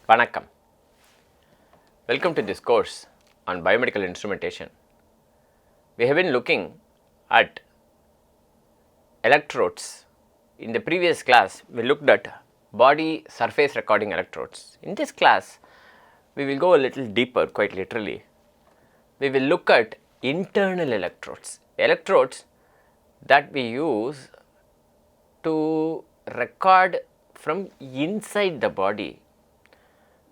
Vanakkam. Welcome to this course on biomedical instrumentation. We have been looking at electrodes. In the previous class, we looked at body surface recording electrodes. In this class, we will go a little deeper, quite literally. We will look at internal electrodes, electrodes that we use to record from inside the body,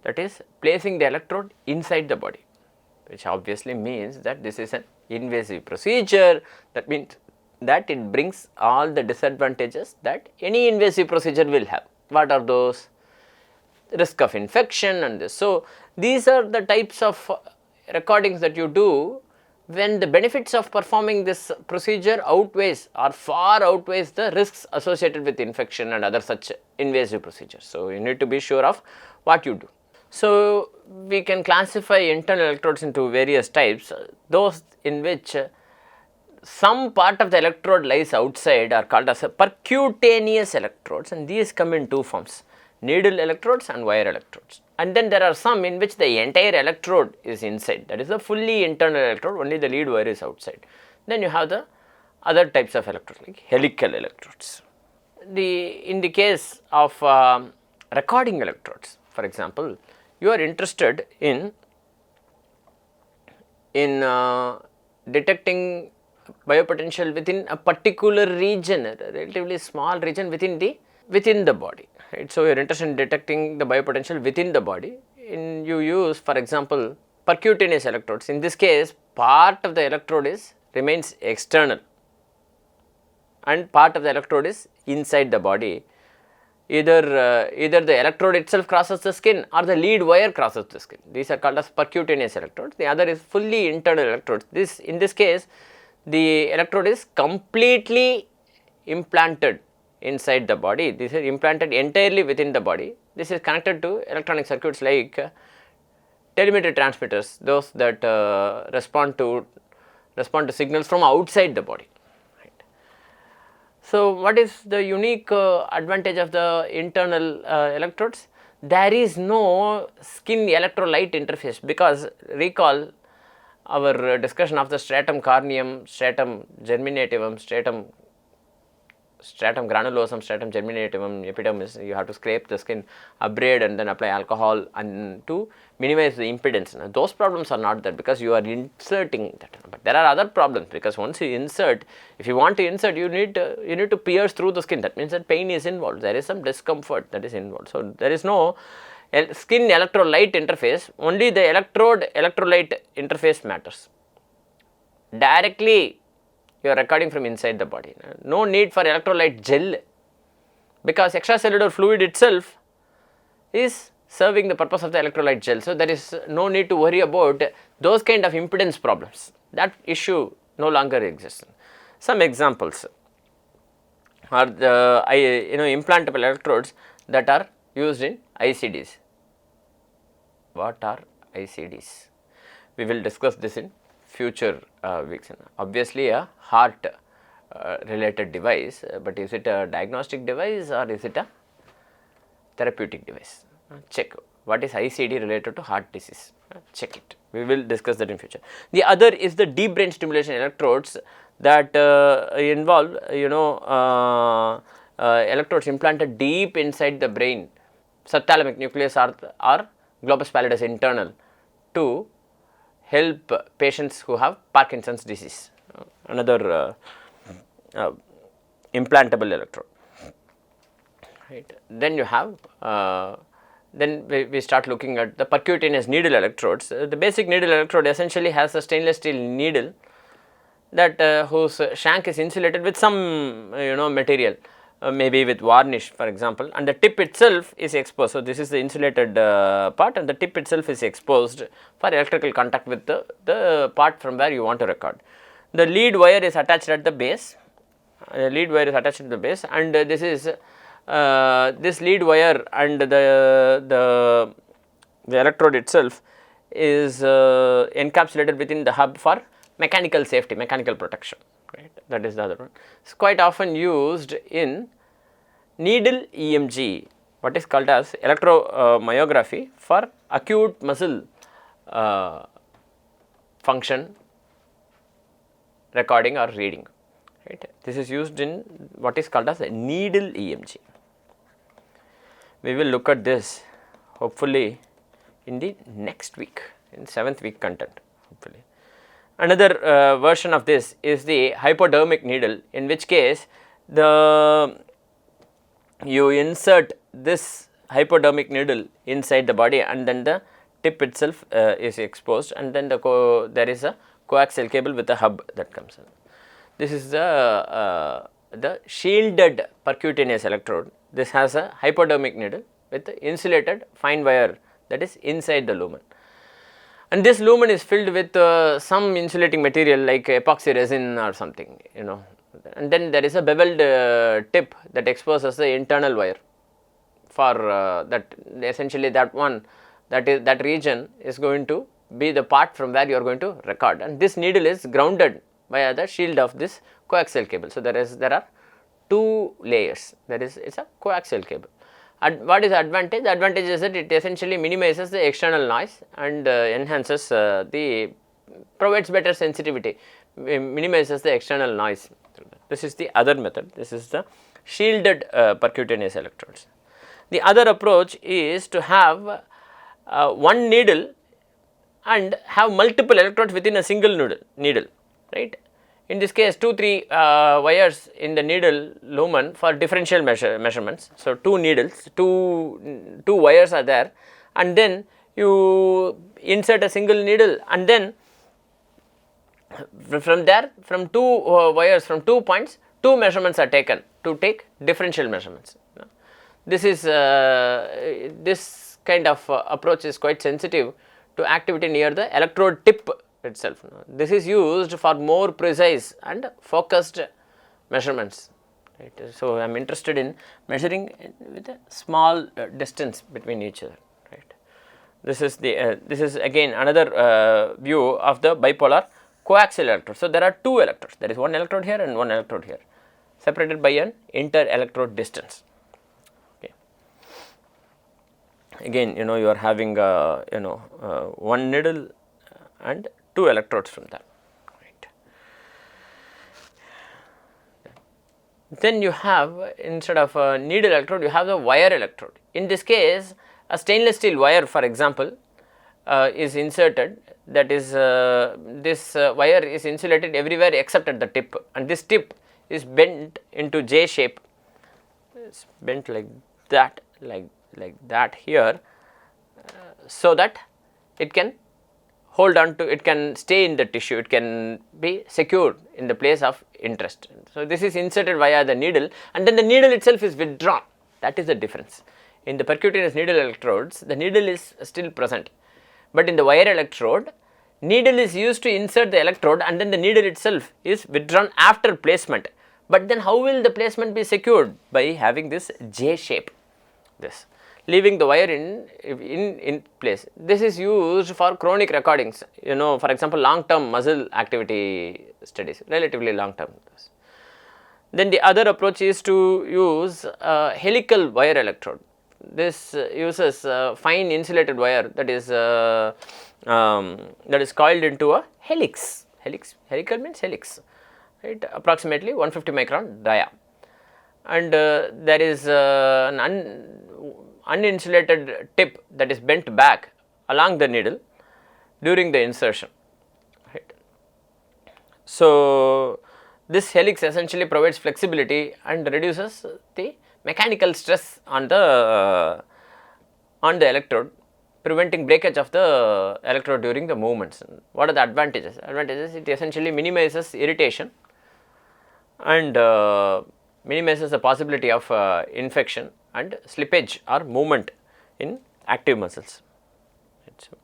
that is placing the electrode inside the body, which obviously means that this is an invasive procedure. That means that it brings all the disadvantages that any invasive procedure will have. What are those? Risk of infection and this. So, these are the types of recordings that you do when the benefits of performing this procedure outweighs or far outweighs the risks associated with infection and other such invasive procedures. So, you need to be sure of what you do. So, we can classify internal electrodes into various types. Those in which some part of the electrode lies outside are called as percutaneous electrodes, and these come in two forms: needle electrodes and wire electrodes. And then there are some in which the entire electrode is inside, that is a fully internal electrode, only the lead wire is outside. Then you have the other types of electrodes like helical electrodes. In the case of recording electrodes, for example, you are interested in detecting biopotential within a particular region, a relatively small region within the body. Right. So, you are interested in detecting the biopotential within the body. You use, for example, percutaneous electrodes. In this case, part of the electrode remains external and part of the electrode is inside the body. Either the electrode itself crosses the skin or the lead wire crosses the skin. These are called as percutaneous electrodes. The other is fully internal electrodes. In this case, the electrode is completely implanted inside the body. This is implanted entirely within the body. This is connected to electronic circuits like telemetry transmitters, those that respond to signals from outside the body. Right. So, what is the unique advantage of the internal electrodes? There is no skin electrolyte interface, because recall our discussion of the stratum corneum, stratum germinativum, stratum granulosum, stratum germinativum, epidermis. You have to scrape the skin, abrade and then apply alcohol and to minimize the impedance. Now, those problems are not there because you are inserting that. But there are other problems, because once you insert, if you want to insert, you need to pierce through the skin. That means that pain is involved. There is some discomfort that is involved. So, there is no skin electrolyte interface, only the electrode electrolyte interface matters. Directly you are recording from inside the body. No need for electrolyte gel, because extracellular fluid itself is serving the purpose of the electrolyte gel. So, there is no need to worry about those kind of impedance problems. That issue no longer exists. Some examples are the implantable electrodes that are used in ICDs. What are ICDs? We will discuss this in future weeks. Obviously, a heart related device, but is it a diagnostic device or is it a therapeutic device? Check what is ICD related to heart disease. Check it. We will discuss that in future. The other is the deep brain stimulation electrodes that involve electrodes implanted deep inside the brain, subthalamic nucleus or globus pallidus internal, to help patients who have Parkinson's disease. Another implantable electrode. Right. Then you have then we start looking at the percutaneous needle electrodes. The basic needle electrode essentially has a stainless steel needle that whose shank is insulated with some material, maybe with varnish, for example, and the tip itself is exposed. So, this is the insulated part, and the tip itself is exposed for electrical contact with the part from where you want to record. The lead wire is attached at the base. And this is this lead wire and the electrode itself is encapsulated within the hub for mechanical safety, mechanical protection. Right. That is the other one. It is quite often used in needle EMG what is called as electromyography for acute muscle function recording or reading, right. This is used in what is called as a needle EMG. We will look at this hopefully in the next week, in 7th week content hopefully. Another version of this is the hypodermic needle, in which case you insert this hypodermic needle inside the body and then the tip itself is exposed, and then there is a coaxial cable with a hub that comes in. This is the shielded percutaneous electrode. This has a hypodermic needle with insulated fine wire that is inside the lumen, and this lumen is filled with some insulating material like epoxy resin or something, you know, and then there is a beveled tip that exposes the internal wire for that. Essentially that region is going to be the part from where you are going to record, and this needle is grounded via the shield of this coaxial cable. So, there are 2 layers, it's a coaxial cable. And what is the advantage? The advantage is that it essentially minimizes the external noise and enhances provides better sensitivity, minimizes the external noise. This is the other method. This is the shielded percutaneous electrodes. The other approach is to have one needle and have multiple electrodes within a single needle, right. In this case 2-3 wires in the needle lumen for differential measurements. So, 2 needles, 2 wires are there, and then you insert a single needle, and then from there, from 2 wires, from 2 points, 2 measurements are taken to take differential measurements. This is this kind of approach is quite sensitive to activity near the electrode tip itself. This is used for more precise and focused measurements, right. So, I am interested in measuring with a small distance between each other, right. This is again another view of the bipolar coaxial electrode. So, there are 2 electrodes, there is one electrode here and one electrode here, separated by an inter-electrode distance. Again, you know, you are having one needle and 2 electrodes from that, right. Then you have, instead of a needle electrode, you have the wire electrode. In this case, a stainless steel wire, for example, is inserted, that is this wire is insulated everywhere except at the tip, and this tip is bent into J shape. It's bent like that, like that here, so that it can hold on to, it can stay in the tissue, it can be secured in the place of interest. So, this is inserted via the needle, and then the needle itself is withdrawn. That is the difference. In the percutaneous needle electrodes, the needle is still present, but in the wire electrode, needle is used to insert the electrode, and then the needle itself is withdrawn after placement. But then how will the placement be secured? By having this J shape, this leaving the wire in place. This is used for chronic recordings, you know, for example, long term muscle activity studies, relatively long term. Then the other approach is to use helical wire electrode. This uses fine insulated wire that is coiled into a helix. Helical means helix, right, approximately 150 micron dia, and there is an uninsulated tip that is bent back along the needle during the insertion, right. So, this helix essentially provides flexibility and reduces the mechanical stress on the electrode, preventing breakage of the electrode during the movements. What are the advantages? Advantages, it essentially minimizes irritation and minimizes the possibility of infection and slippage or movement in active muscles. Right. So,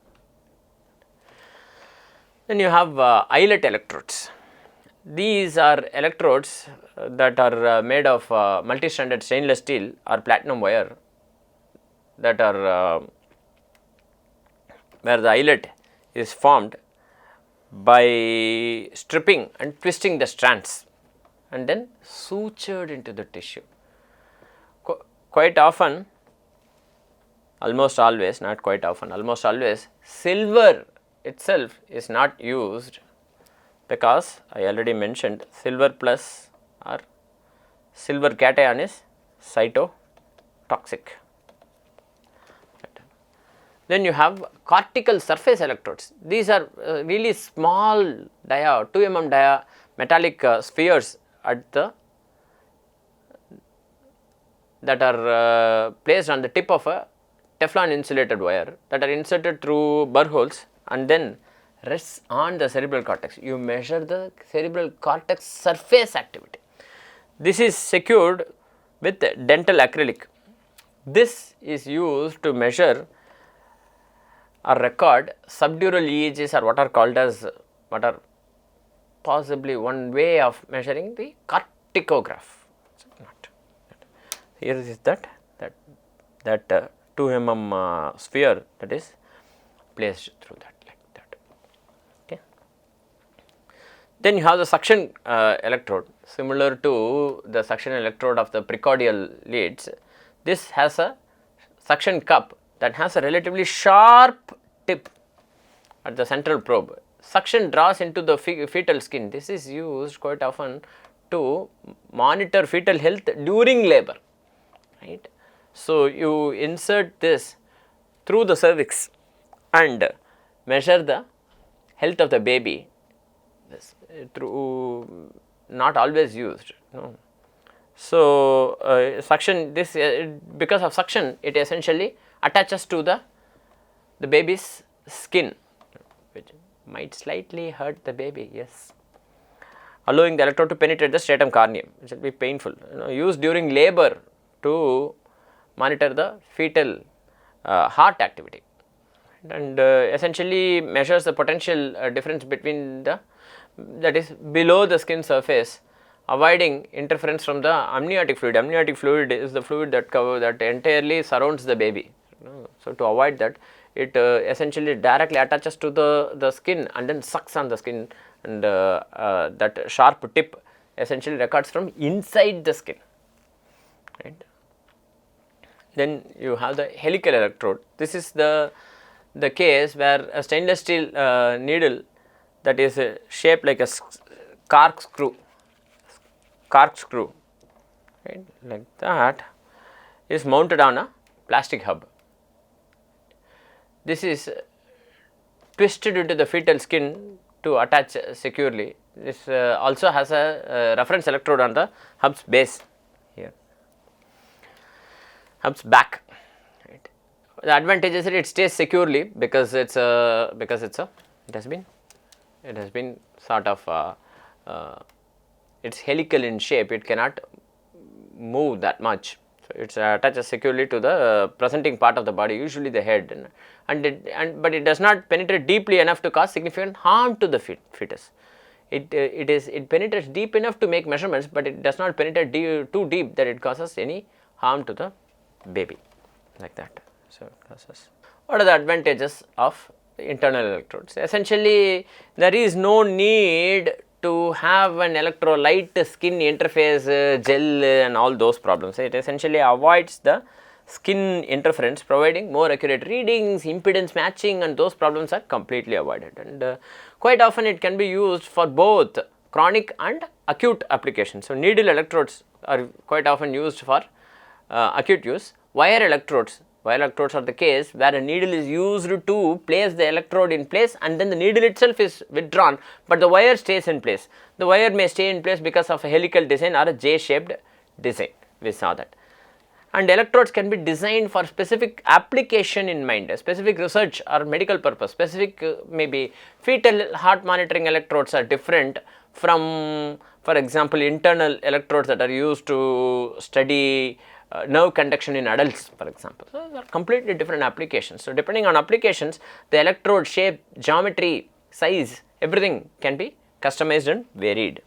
then you have eyelet electrodes. These are electrodes that are made of multi-stranded stainless steel or platinum wire that are where the eyelet is formed by stripping and twisting the strands and then sutured into the tissue. Quite often almost always, not quite often, almost always silver itself is not used, because I already mentioned silver plus or silver cation is cytotoxic. Then you have cortical surface electrodes. These are really small 2 mm metallic spheres at the that are placed on the tip of a Teflon insulated wire that are inserted through burr holes and then rests on the cerebral cortex. You measure the cerebral cortex surface activity. This is secured with dental acrylic. This is used to measure or record subdural EEGs, or what are called as, what are possibly one way of measuring the corticograph. Here is that 2 mm sphere that is placed through that, like that. Okay. Then you have the suction electrode, similar to the suction electrode of the precordial leads. This has a suction cup that has a relatively sharp tip at the central probe. Suction draws into the fetal skin. This is used quite often to monitor fetal health during labor, right. So, you insert this through the cervix and measure the health of the baby. This through, not always used, no. So, suction, this because of suction, it essentially attaches to the baby's skin, which might slightly hurt the baby, yes, allowing the electrode to penetrate the stratum corneum, which will be painful, used during labor to monitor the fetal heart activity, and essentially measures the potential difference between the, that is below the skin surface, avoiding interference from the amniotic fluid. Amniotic fluid is the fluid that entirely surrounds the baby. So, to avoid that, it essentially directly attaches to the skin and then sucks on the skin, and that sharp tip essentially records from inside the skin, right. Then you have the helical electrode. This is the case where a stainless steel needle that is shaped like a corkscrew, right, like that, is mounted on a plastic hub. This is twisted into the fetal skin to attach securely. This also has a reference electrode on the hub's base here, hub's back, right. The advantage is that it stays securely because it has been sort of it's helical in shape. It cannot move that much. So, it attaches securely to the presenting part of the body, usually the head, but it does not penetrate deeply enough to cause significant harm to the fetus. It penetrates deep enough to make measurements, but it does not penetrate too deep that it causes any harm to the baby, like that. So, what are the advantages of internal electrodes? Essentially, there is no need to have an electrolyte skin interface gel and all those problems. It essentially avoids the skin interference, providing more accurate readings, impedance matching, and those problems are completely avoided. And quite often it can be used for both chronic and acute applications. So, needle electrodes are quite often used for acute use. Wire electrodes are the case where a needle is used to place the electrode in place, and then the needle itself is withdrawn, but the wire stays in place. The wire may stay in place because of a helical design or a J-shaped design. We saw that. And electrodes can be designed for specific application in mind, specific research or medical purpose. Specific maybe fetal heart monitoring electrodes are different from, for example, internal electrodes that are used to study nerve conduction in adults, for example. So, they are completely different applications. So, depending on applications, the electrode shape, geometry, size, everything can be customized and varied.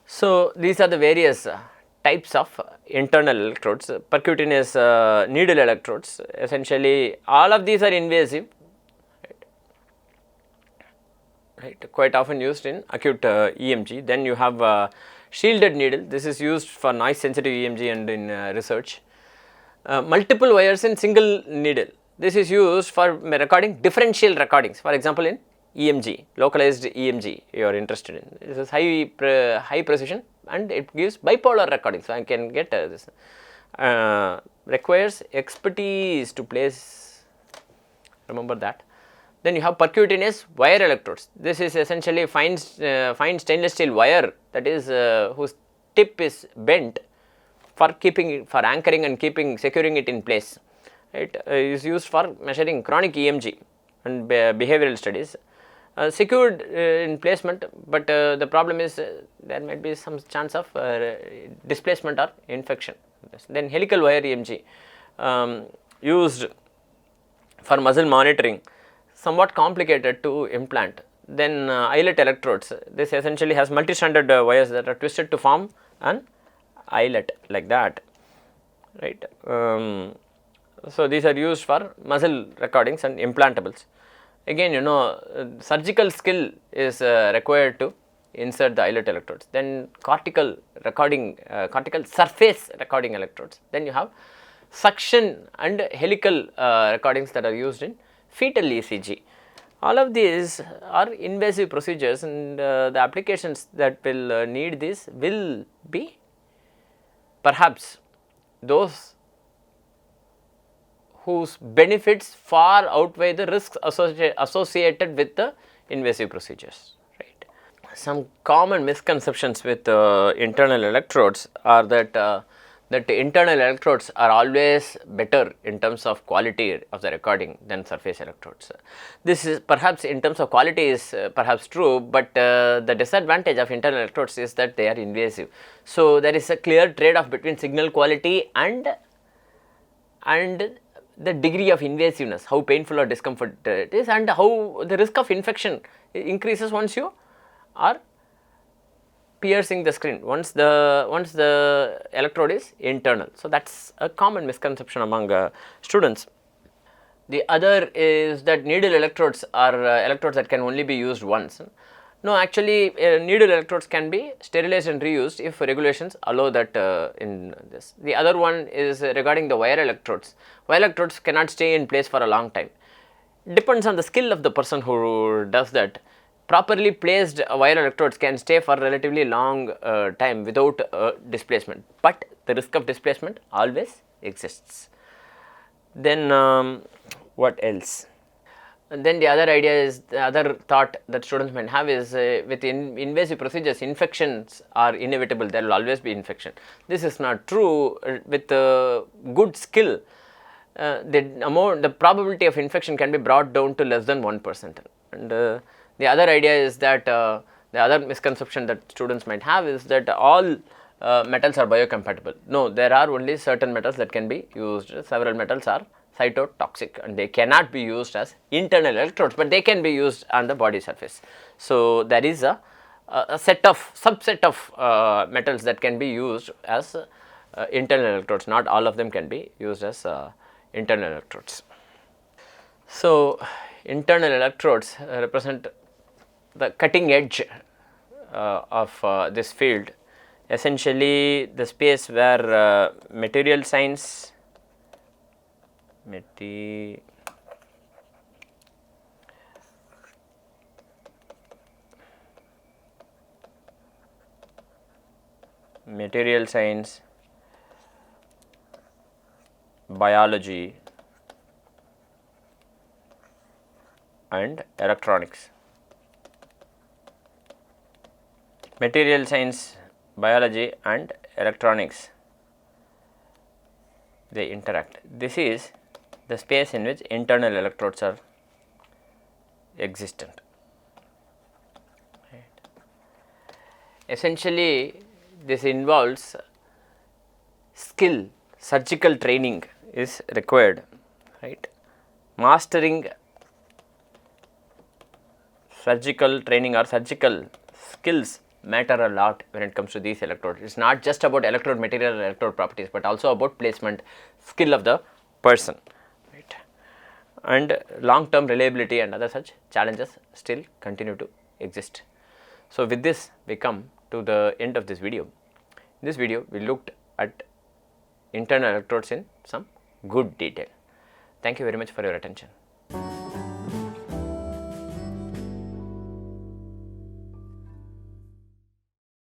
So, these are the various types of internal electrodes. Percutaneous needle electrodes, essentially all of these are invasive, right, quite often used in acute EMG. Then you have shielded needle. This is used for noise sensitive EMG and in research. multiple wires in single needle. This is used for recording differential recordings, for example, in EMG, localized EMG you are interested in. This is high precision and it gives bipolar recording. So, I can get this. Requires expertise to place, remember that. Then you have percutaneous wire electrodes. This is essentially fine stainless steel wire, that is whose tip is bent for anchoring and securing it in place. It is used for measuring chronic EMG and behavioral studies. Secured in placement, but the problem is there might be some chance of displacement or infection. Then helical wire EMG used for muscle monitoring, somewhat complicated to implant. Then eyelet electrodes, this essentially has multi-stranded wires that are twisted to form an eyelet like that, right. So, these are used for muscle recordings and implantables. Again, you know, surgical skill is required to insert the eyelet electrodes. Then cortical surface recording electrodes. Then you have suction and helical recordings that are used in fetal ECG. All of these are invasive procedures, and the applications that will need this will be perhaps those whose benefits far outweigh the risks associated with the invasive procedures, right. Some common misconceptions with internal electrodes are that internal electrodes are always better in terms of quality of the recording than surface electrodes. This is perhaps in terms of quality is perhaps true, but the disadvantage of internal electrodes is that they are invasive. So, there is a clear trade-off between signal quality and the degree of invasiveness, how painful or discomfort it is, and how the risk of infection increases once you are piercing the screen, once the electrode is internal. So, that is a common misconception among students. The other is that needle electrodes are electrodes that can only be used once. No, actually needle electrodes can be sterilized and reused if regulations allow that in this. The other one is regarding the wire electrodes. Wire electrodes cannot stay in place for a long time. Depends on the skill of the person who does that. Properly placed wire electrodes can stay for relatively long time without displacement, but the risk of displacement always exists. Then what else? And then the other idea is, the other thought that students might have is with invasive procedures, infections are inevitable, there will always be infection. This is not true. With good skill, the probability of infection can be brought down to less than 1%. And the other idea is that the other misconception that students might have is that all metals are biocompatible. No, there are only certain metals that can be used. Several metals are cytotoxic and they cannot be used as internal electrodes, but they can be used on the body surface. So, there is a subset of metals that can be used as internal electrodes. Not all of them can be used as internal electrodes. So, internal electrodes represent the cutting edge of this field, essentially the space where material science, biology and electronics. Material science, biology and electronics, they interact. This is the space in which internal electrodes are existent. Right. Essentially, this involves skill, surgical training is required, right. Mastering surgical training or surgical skills matter a lot when it comes to these electrodes. It is not just about electrode material and electrode properties, but also about placement, skill of the person, right. And long term reliability and other such challenges still continue to exist. So, with this we come to the end of this video. In this video we looked at internal electrodes in some good detail. Thank you very much for your attention.